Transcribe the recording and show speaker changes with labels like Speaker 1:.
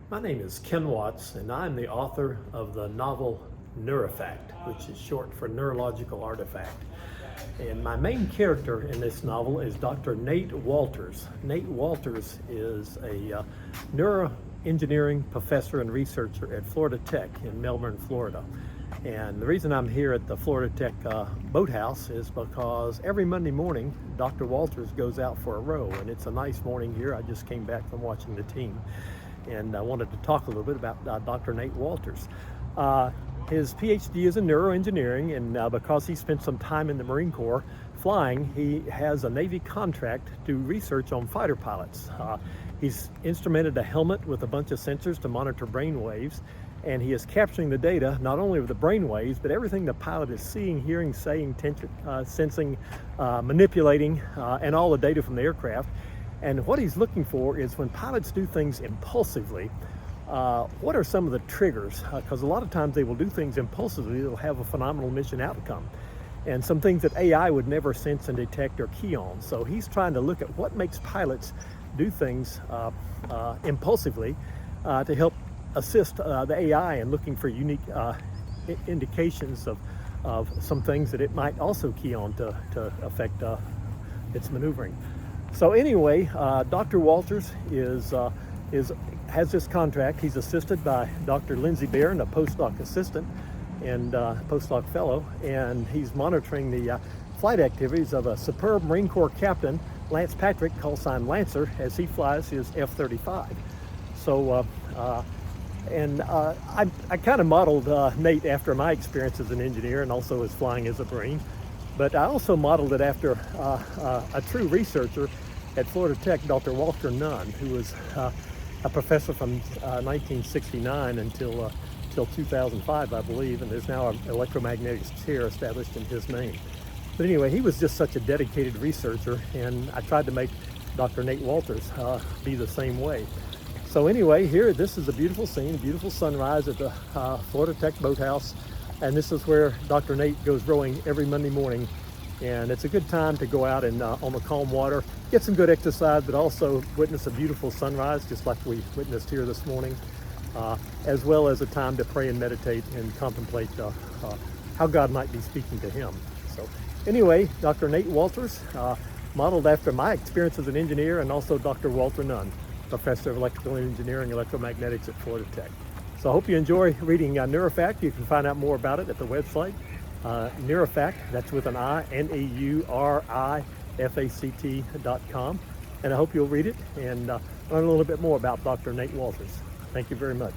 Speaker 1: My name is Ken Watts, and I'm the author of the novel Neurifact, which is short for Neurological Artifact. And my main character in this novel is Dr. Nate Walters. Nate Walters is a neuroengineering professor and researcher at Florida Tech in Melbourne, Florida. And the reason I'm here at the Florida Tech boathouse is because every Monday morning, Dr. Walters goes out for a row, and it's a nice morning here. I just came back from watching the team, and I wanted to talk a little bit about Dr. Nate Walters. His PhD is in neuroengineering, and because he spent some time in the Marine Corps flying, he has a Navy contract to research on fighter pilots. He's instrumented a helmet with a bunch of sensors to monitor brain waves, and he is capturing the data not only of the brain waves, but everything the pilot is seeing, hearing, saying, sensing, manipulating, and all the data from the aircraft. And what he's looking for is when pilots do things impulsively, what are some of the triggers? Because a lot of times they will do things impulsively that will have a phenomenal mission outcome. And some things that AI would never sense and detect or key on. So he's trying to look at what makes pilots do things impulsively to help assist the AI in looking for unique indications of some things that it might also key on to affect its maneuvering. So anyway, Dr. Walters has this contract. He's assisted by Dr. Lindsay Barron, a postdoc assistant and postdoc fellow, and he's monitoring the flight activities of a superb Marine Corps captain, Lance Patrick, call sign Lancer, as he flies his F-35. So, I kind of modeled Nate after my experience as an engineer and also as flying as a Marine. But I also modeled it after a true researcher at Florida Tech, Dr. Walter Nunn, who was a professor from 1969 until 2005, I believe, and there's now an electromagnetics chair established in his name. But anyway, he was just such a dedicated researcher, and I tried to make Dr. Nate Walters be the same way. So anyway, here, this is a beautiful scene, a beautiful sunrise at the Florida Tech boathouse. And this is where Dr. Nate goes rowing every Monday morning. And it's a good time to go out and on the calm water, get some good exercise, but also witness a beautiful sunrise, just like we witnessed here this morning, as well as a time to pray and meditate and contemplate how God might be speaking to him. So anyway, Dr. Nate Walters, modeled after my experience as an engineer, and also Dr. Walter Nunn, professor of electrical engineering, electromagnetics at Florida Tech. So I hope you enjoy reading Neurifact. You can find out more about it at the website, Neurifact, that's with an I, Neurifact.com. And I hope you'll read it and learn a little bit more about Dr. Nate Walters. Thank you very much.